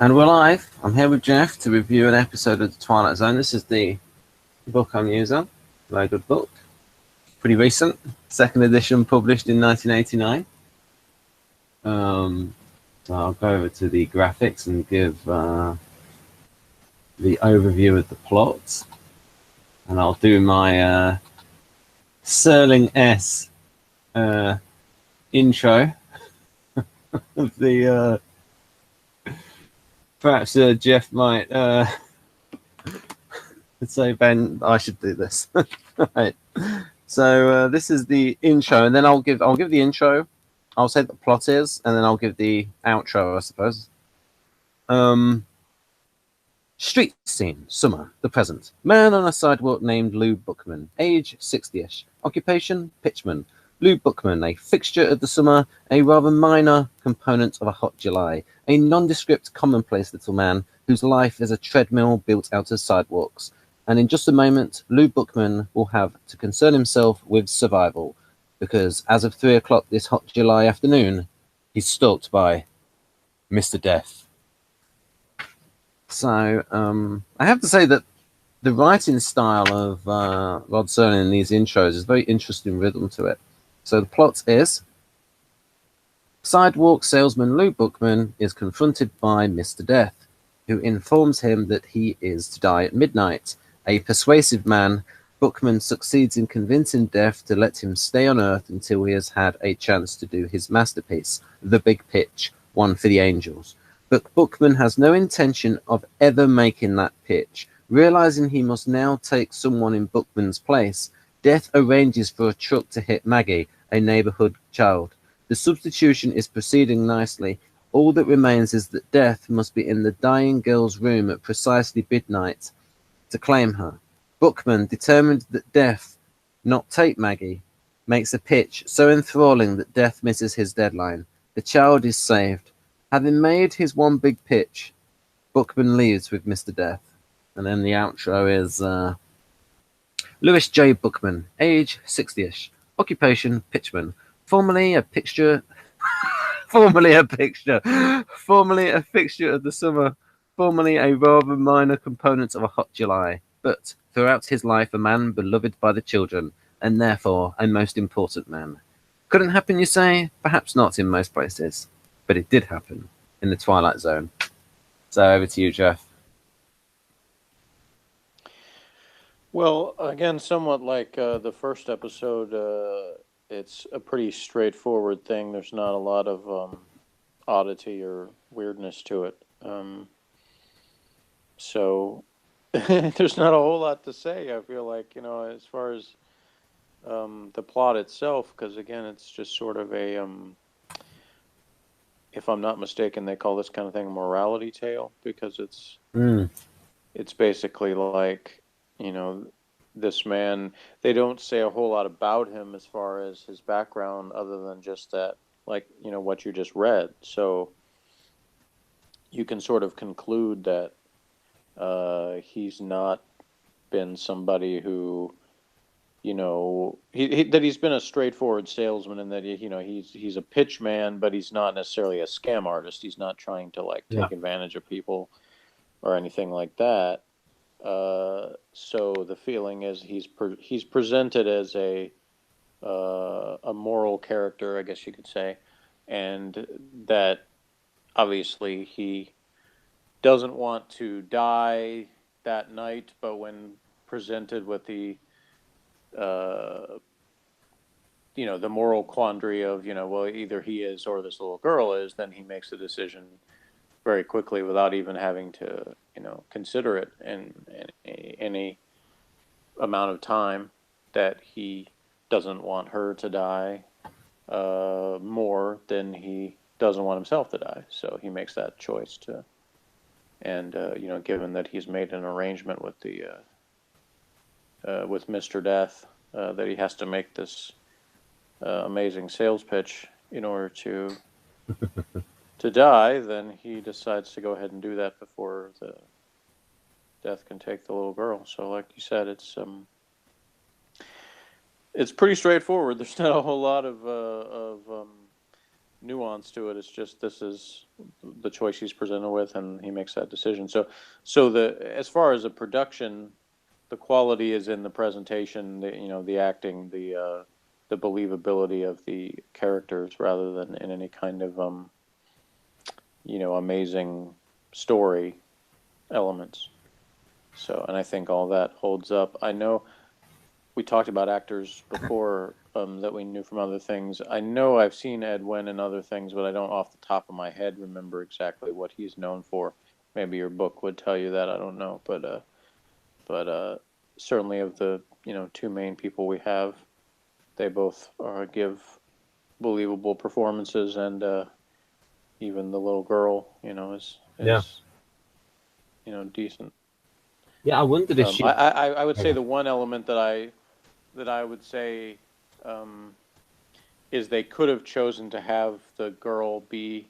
And we're live. I'm here with Jeff to review an episode of the Twilight Zone. This is the book I'm using. Very good book. Pretty recent. Second edition published in 1989. So I'll go over to the graphics and give the overview of the plot. And I'll do my Serling S intro of the... Perhaps Jeff might say, Ben, I should do this. Right. So this is the intro, and then I'll give the intro. I'll say what the plot is, and then I'll give the outro, I suppose. Street scene, summer, the present. Man on a sidewalk named Lou Bookman, age 60-ish. Occupation, pitchman. Lou Bookman, a fixture of the summer, a rather minor component of a hot July. A nondescript, commonplace little man whose life is a treadmill built out of sidewalks. And in just a moment, Lou Bookman will have to concern himself with survival, because as of 3 o'clock this hot July afternoon, he's stalked by Mr. Death. So, I have to say that the writing style of Rod Serling in these intros is very interesting rhythm to it. So the plot is: sidewalk salesman Lou Bookman is confronted by Mr. Death, who informs him that he is to die at midnight. A persuasive man, Bookman succeeds in convincing Death to let him stay on Earth until he has had a chance to do his masterpiece, The Big Pitch, one for the angels. But Bookman has no intention of ever making that pitch. Realizing he must now take someone in Bookman's place, Death arranges for a truck to hit Maggie, a neighborhood child. The substitution is proceeding nicely. All that remains is that Death must be in the dying girl's room at precisely midnight to claim her. Bookman, determined that Death not take Maggie, makes a pitch so enthralling that Death misses his deadline. The child is saved. Having made his one big pitch, Bookman leaves with Mr. Death. And then the outro is Louis J. Bookman, age 60-ish, occupation pitchman, formerly a fixture of the summer, formerly a rather minor component of a hot July, but throughout his life a man beloved by the children, and therefore a most important man. Couldn't happen, you say? Perhaps not in most places, but it did happen in the Twilight Zone. So over to you, Jeff. Well, again, somewhat like the first episode, it's a pretty straightforward thing. There's not a lot of oddity or weirdness to it. So there's not a whole lot to say, I feel like, as far as the plot itself, because, again, it's just sort of a, if I'm not mistaken, they call this kind of thing a morality tale, because it's basically like, this man, they don't say a whole lot about him as far as his background other than just that, like, what you just read. So you can sort of conclude that he's not been somebody who, that he's been a straightforward salesman, and that, he's a pitch man, but he's not necessarily a scam artist. He's not trying to, like, take advantage of people or anything like that. So the feeling is he's presented as a moral character, I guess you could say, and that obviously he doesn't want to die that night, but when presented with the the moral quandary of, well, either he is or this little girl is, then he makes a decision very quickly without even having to, consider it in any amount of time, that he doesn't want her to die more than he doesn't want himself to die. So he makes that choice to, and given that he's made an arrangement with the with Mr. Death, that he has to make this amazing sales pitch in order to die, then he decides to go ahead and do that before the Death can take the little girl. So, like you said, it's pretty straightforward. There's not a whole lot of nuance to it. It's just this is the choice he's presented with, and he makes that decision. So as far as the production, the quality is in the presentation, the acting, the believability of the characters, rather than in any kind of amazing story elements. So, and I think all that holds up. I know we talked about actors before that we knew from other things. I know I've seen Ed Wynn in other things, but I don't off the top of my head remember exactly what he's known for. Maybe your book would tell you that. I don't know, but certainly of the two main people we have, they both give believable performances, and even the little girl, is decent. Yeah, I wondered if she. I would say the one element that I would say is they could have chosen to have the girl be,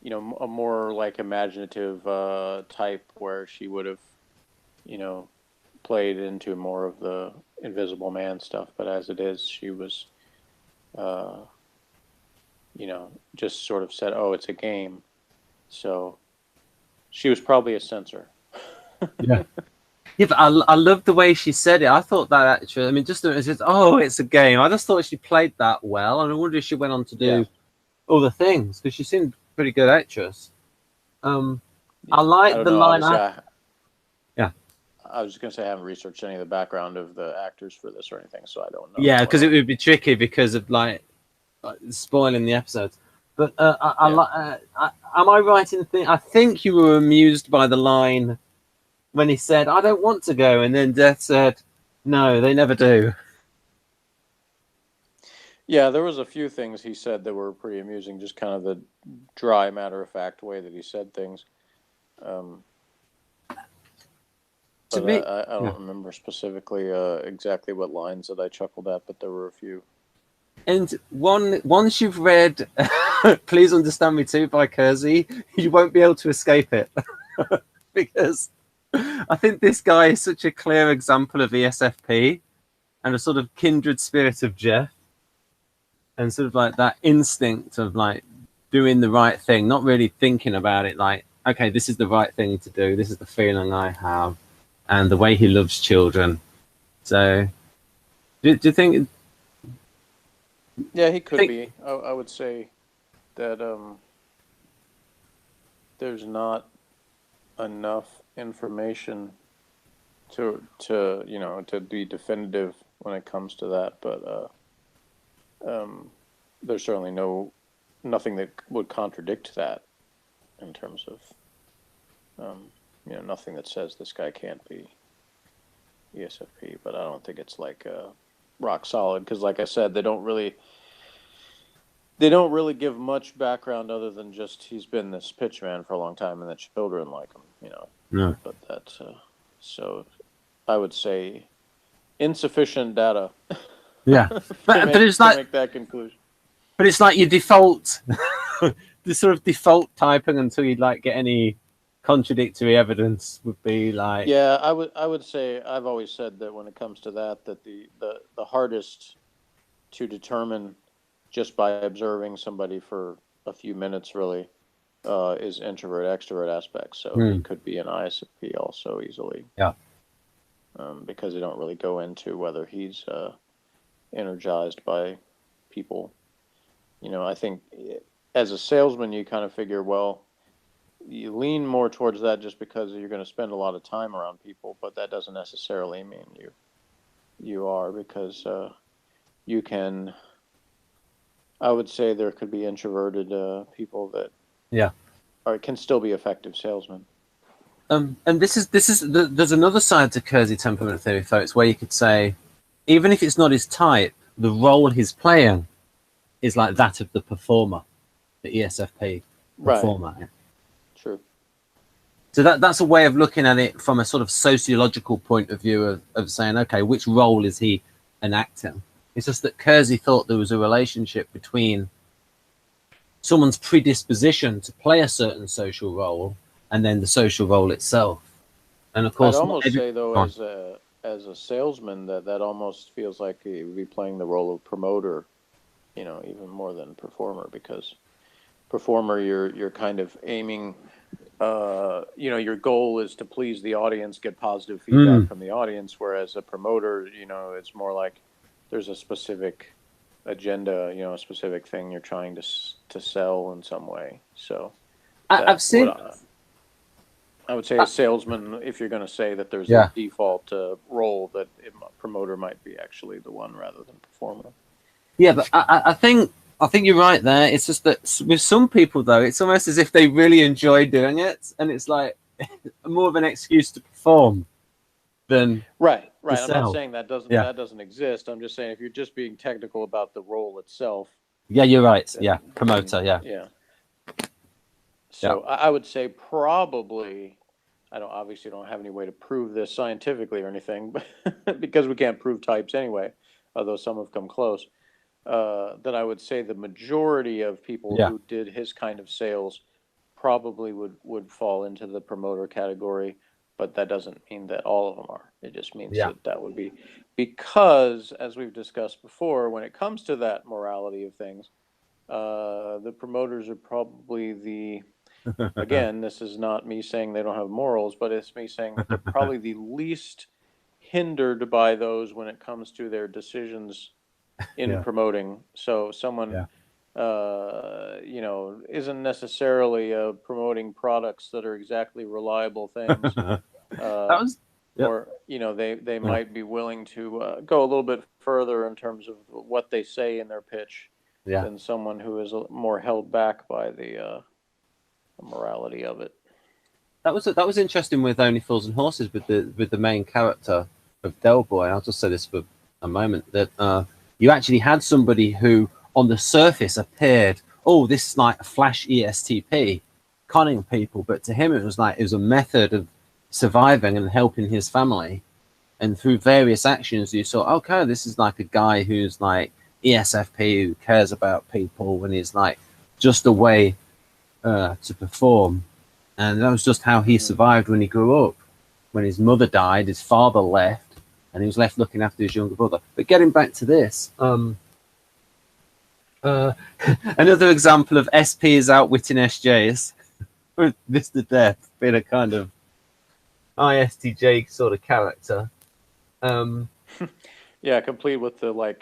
a more like imaginative type, where she would have, played into more of the Invisible Man stuff. But as it is, she was, just sort of said, "Oh, it's a game," so she was probably a censor. Yeah. Yeah, but I love the way she said it. I thought that actually, I mean, just as it's, oh, it's a game. I just thought she played that well, and I wonder if she went on to do other things, because she seemed a pretty good actress. I like the line. Yeah, I was just gonna say I haven't researched any of the background of the actors for this or anything, so I don't know. Yeah, because it would be tricky because of like spoiling the episodes. But am I right in thinking? I think you were amused by the line when he said, "I don't want to go," and then Death said, "No, they never do." Yeah, there was a few things he said that were pretty amusing, just kind of the dry, matter-of-fact way that he said things. To me, I don't remember specifically exactly what lines that I chuckled at, but there were a few. And once you've read Please Understand Me Too by Kersey, you won't be able to escape it. Because I think this guy is such a clear example of ESFP and a sort of kindred spirit of Jeff, and sort of like that instinct of like doing the right thing, not really thinking about it like, okay, this is the right thing to do, this is the feeling I have, and the way he loves children. So do you think... Yeah, he could be. I would say that there's not enough information to be definitive when it comes to that, but there's certainly nothing that would contradict that in terms of nothing that says this guy can't be ESFP, but I don't think it's like rock solid, because like I said, they don't really give much background other than just he's been this pitchman for a long time and that children like him, No. But that's so I would say insufficient data. Yeah, but it's like make that conclusion. But it's like your default, the sort of default typing until you like get any contradictory evidence would be like. Yeah, I would say I've always said that when it comes to that the hardest to determine just by observing somebody for a few minutes really is introvert extrovert aspects. So he could be an ISFP also easily. Yeah. Because they don't really go into whether he's energized by people. I think as a salesman, you kind of figure, well, you lean more towards that just because you're going to spend a lot of time around people, but that doesn't necessarily mean you are, because you can. I would say there could be introverted people that can still be effective salesmen. And there's another side to Kersey temperament theory, folks, where you could say, even if it's not his type, the role he's playing is like that of the performer, the ESFP performer. Right. True. So that's a way of looking at it from a sort of sociological point of view of saying, okay, which role is he enacting? It's just that Kersey thought there was a relationship between someone's predisposition to play a certain social role and then the social role itself. And of course, I'd almost say though, as a salesman, that almost feels like he would be playing the role of promoter, even more than performer, because performer, you're kind of aiming. Your goal is to please the audience, get positive feedback from the audience. Whereas a promoter, it's more like there's a specific agenda, a specific thing you're trying to sell in some way. So I've seen. I would say a salesman, if you're going to say that there's Yeah. a default role, that promoter might be actually the one rather than performer. Yeah, but I think you're right there. It's just that with some people, though, it's almost as if they really enjoy doing it, and it's like more of an excuse to perform than right. to I'm sell. not saying that doesn't exist. I'm just saying if you're just being technical about the role itself. Yeah, you're right. Then, yeah, promoter. Yeah. So I would say probably. I obviously don't have any way to prove this scientifically or anything, but because we can't prove types anyway, although some have come close. That I would say the majority of people who did his kind of sales probably would fall into the promoter category, but that doesn't mean that all of them are. It just means that would be because, as we've discussed before, when it comes to that morality of things, the promoters are probably the again, this is not me saying they don't have morals, but it's me saying that they're probably the least hindered by those when it comes to their decisions in promoting. So someone, isn't necessarily promoting products that are exactly reliable things. Or, they might be willing to go a little bit further in terms of what they say in their pitch than someone who is more held back by the morality of it. That was interesting with Only Fools and Horses with the main character of Del Boy. I'll just say this for a moment that you actually had somebody who on the surface appeared, this is like a flash ESTP, conning people, but to him it was a method of surviving and helping his family, and through various actions you saw, okay, this is like a guy who's like ESFP who cares about people and is like just a way to perform. And that was just how he survived when he grew up. When his mother died, his father left, and he was left looking after his younger brother. But getting back to this, another example of SP is outwitting SJs with Mr. Death being a kind of ISTJ sort of character. Complete with the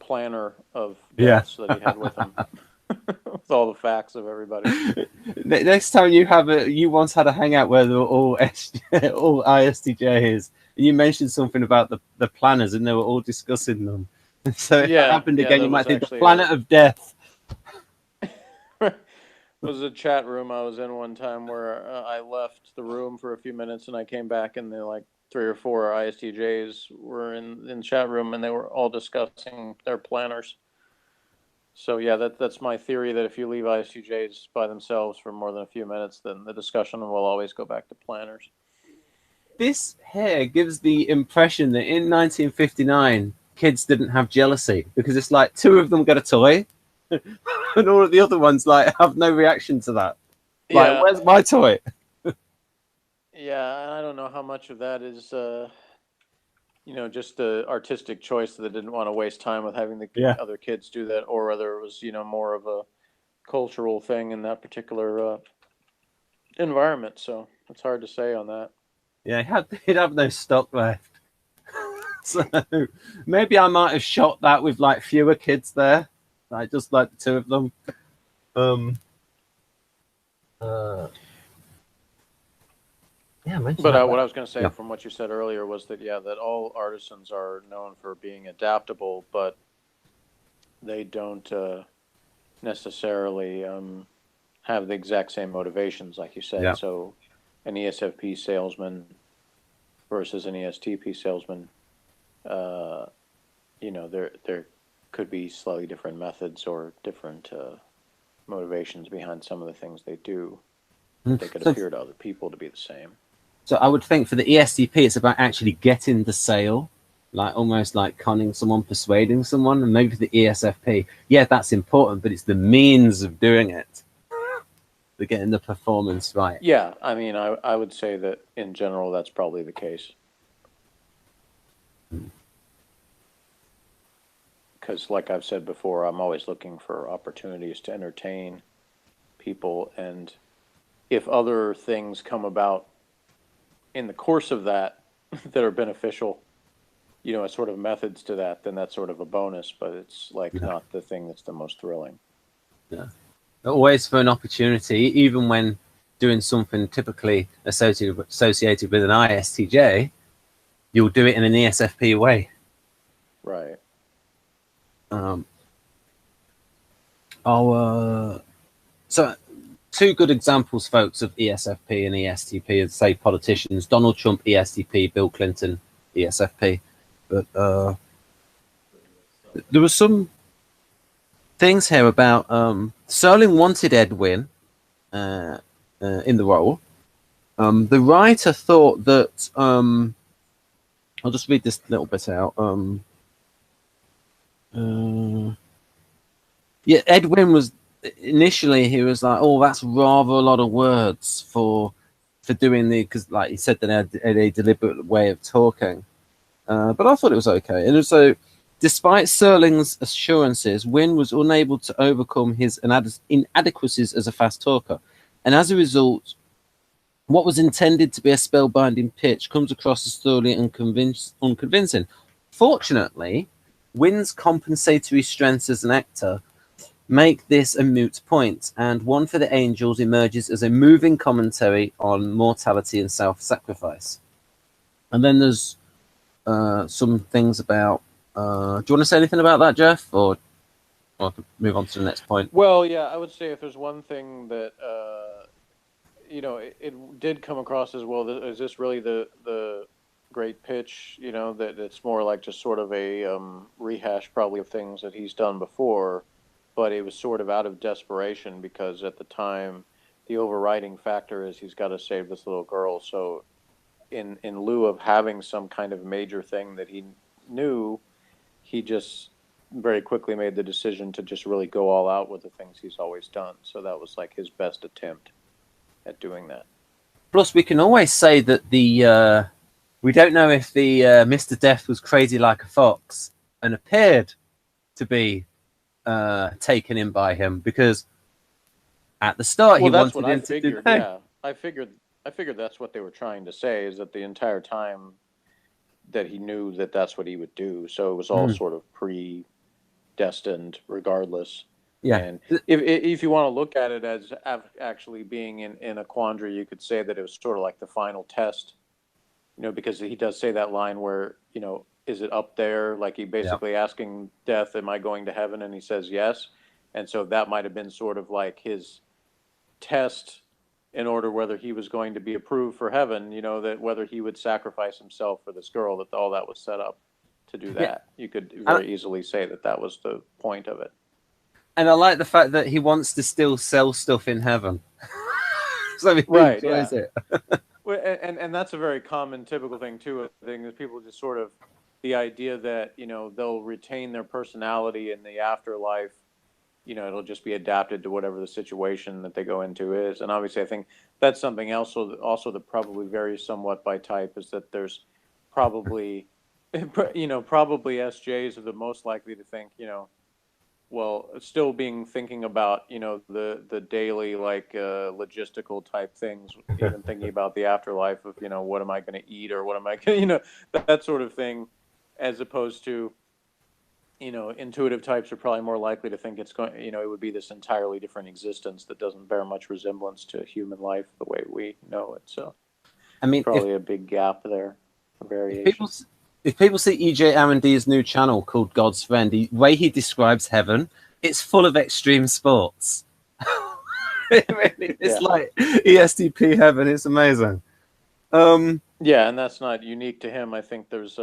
planner of deaths that he had with him. With all the facts of everybody. Next time you once had a hangout where they were all all ISTJs, and you mentioned something about the planners, and they were all discussing them. And so if that happened again, you might think the planet of death. It was a chat room I was in one time where I left the room for a few minutes, and I came back, and there like 3 or 4 ISTJs were in the chat room, and they were all discussing their planners. So that's my theory, that if you leave ISTJs by themselves for more than a few minutes, then the discussion will always go back to planners. This here gives the impression that in 1959, kids didn't have jealousy, because it's like 2 of them get a toy, and all of the other ones have no reaction to that. Where's my toy? I don't know how much of that is just the artistic choice that they didn't want to waste time with having the other kids do that, or whether it was, more of a cultural thing in that particular environment. So it's hard to say on that. Yeah, he'd have no stock left. So maybe I might have shot that with fewer kids there, just the 2 of them. But what I was going to say from what you said earlier was that that all artisans are known for being adaptable, but they don't necessarily have the exact same motivations, like you said. So an ESFP salesman versus an ESTP salesman, there could be slightly different methods or different motivations behind some of the things they do. They could appear to other people to be the same. So I would think for the ESTP, it's about actually getting the sale, almost like conning someone, persuading someone. And maybe for the ESFP, that's important, but it's the means of doing it. They're getting the performance right. Yeah, I mean, I would say that in general, that's probably the case. because, like I've said before, I'm always looking for opportunities to entertain people, and if other things come about in the course of that that are beneficial, as sort of methods to that, then that's sort of a bonus, but it's like Yeah. not the thing that's the most thrilling. Yeah. Always for an opportunity, even when doing something typically associated with an ISTJ, you'll do it in an ESFP way. Right. Um, so two good examples, folks, of ESFP and ESTP, as say politicians: Donald Trump, ESTP; Bill Clinton, ESFP. But there were some things here about Serling wanted Edwin in the role. The writer thought that I'll just read this little bit out. Yeah, Edwin was initially, he was like, "Oh, that's rather a lot of words for doing the," because like he said, that they had a deliberate way of talking. But I thought it was okay. And also, despite Serling's assurances, Wynne was unable to overcome his inadequacies as a fast talker, and as a result, what was intended to be a spellbinding pitch comes across as thoroughly unconvincing. Fortunately, Wynne's compensatory strengths as an actor make this a moot point, and One for the Angels emerges as a moving commentary on mortality and self-sacrifice. And then there's some things about. Do you want to say anything about that, Jeff, or I can move on to the next point? Well, yeah, I would say if there's one thing that it did come across as well. Is this really the great pitch? That it's more like just sort of a rehash, probably, of things that he's done before, but it was sort of out of desperation because at the time, the overriding factor is he's got to save this little girl. So, in lieu of having some kind of major thing that he knew, he just very quickly made the decision to just really go all out with the things he's always done. So that was like his best attempt at doing that. Plus, we can always say that we don't know if the Mr. Death was crazy like a fox and appeared to be taken in by him, because at the start he wanted him to do the thing. Yeah, I figured that's what they were trying to say, is that the entire time that he knew that that's what he would do. So it was all sort of predestined regardless. Yeah. And if you want to look at it as actually being in a quandary, you could say that it was sort of like the final test, because he does say that line where, is it up there? Like he basically asking Death, am I going to heaven? And he says yes. And so that might have been sort of like his test in order whether he was going to be approved for heaven, that whether he would sacrifice himself for this girl, that all that was set up to do that. You could very easily say that that was the point of it. And I like the fact that he wants to still sell stuff in heaven. So he enjoys it. And that's a very common, typical thing too. I think that people just sort of, the idea that, they'll retain their personality in the afterlife, it'll just be adapted to whatever the situation that they go into is. And obviously I think that's something else also that probably varies somewhat by type, is that there's probably, probably SJs are the most likely to think, well, still thinking about, the daily, like, logistical type things, even thinking about the afterlife of, what am I going to eat, or what am I going to, that sort of thing, as opposed to, intuitive types are probably more likely to think it's going, it would be this entirely different existence that doesn't bear much resemblance to human life the way we know it. So, I mean, probably a big gap there, variation. If people see EJ Arandi's new channel called God's Friend, the way he describes heaven, it's full of extreme sports. It's like ESTP heaven. It's amazing. Yeah, and that's not unique to him. I think there's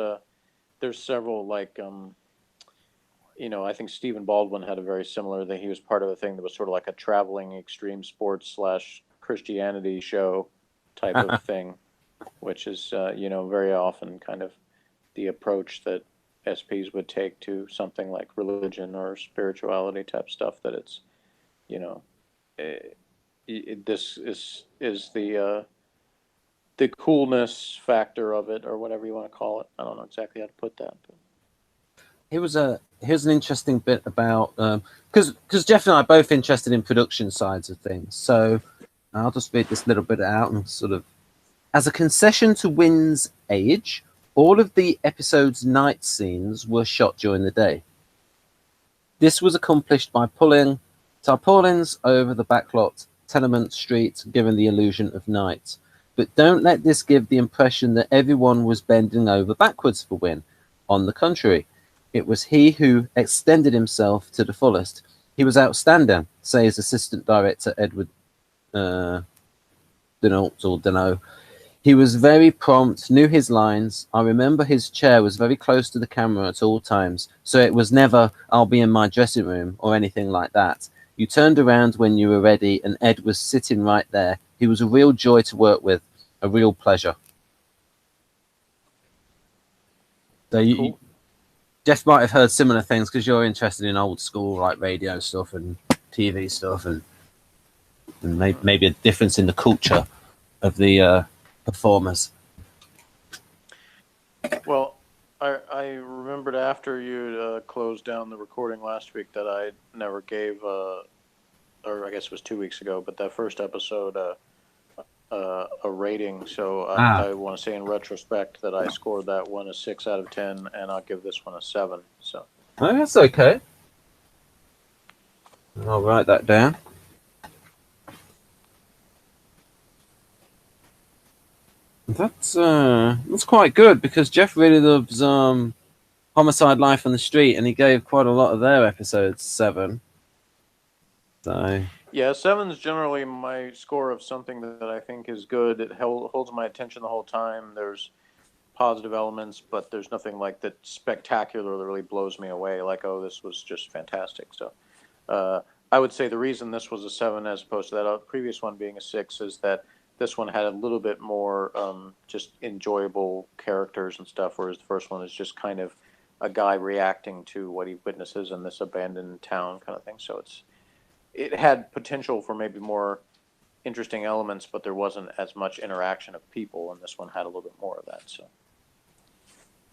several, like, I think Stephen Baldwin had a very similar thing. He was part of a thing that was sort of like a traveling extreme sports / Christianity show type of thing, which is, very often kind of the approach that SPs would take to something like religion or spirituality type stuff, that it's, this is the coolness factor of it, or whatever you want to call it. I don't know exactly how to put that. But. Here's an interesting bit about because Jeff and I are both interested in production sides of things. So I'll just read this little bit out and sort of as a concession to Wynn's age, all of the episode's night scenes were shot during the day. This was accomplished by pulling tarpaulins over the backlot tenement street, giving the illusion of night. But don't let this give the impression that everyone was bending over backwards for Wynn. On the contrary, it was he who extended himself to the fullest. He was outstanding, says assistant director Edward Denault. He was very prompt, knew his lines. I remember his chair was very close to the camera at all times, so it was never, I'll be in my dressing room, or anything like that. You turned around when you were ready, and Ed was sitting right there. He was a real joy to work with, a real pleasure. So Cool. Jeff might have heard similar things because you're interested in old school like radio stuff and TV stuff, and maybe a difference in the culture of the performers. Well, I remembered after you closed down the recording last week that I never gave, or I guess it was 2 weeks ago, but that first episode a rating. So I want to say in retrospect that I scored that one a 6 out of 10, and I'll give this one a 7. So. Oh, that's okay. I'll write that down. That's quite good because Jeff really loves Homicide: Life on the Street, and he gave quite a lot of their episodes 7. So yeah, 7's generally my score of something that I think is good. It holds my attention the whole time. There's positive elements, but there's nothing like that spectacular that really blows me away. Like, oh, this was just fantastic. So I would say the reason this was a 7 as opposed to that previous one being a 6 is that this one had a little bit more just enjoyable characters and stuff, whereas the first one is just kind of a guy reacting to what he witnesses in this abandoned town kind of thing. So it had potential for maybe more interesting elements, but there wasn't as much interaction of people, and this one had a little bit more of that. So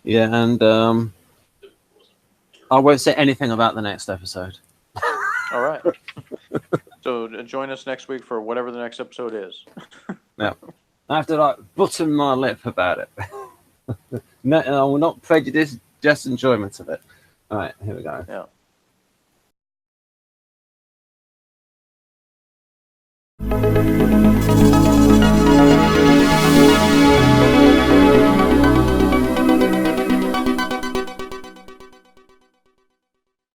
yeah, and I won't say anything about the next episode. All right. So join us next week for whatever the next episode is. Yeah, I have to button my lip about it. No, I will not prejudice just enjoyment of it. All right, here we go. Yeah.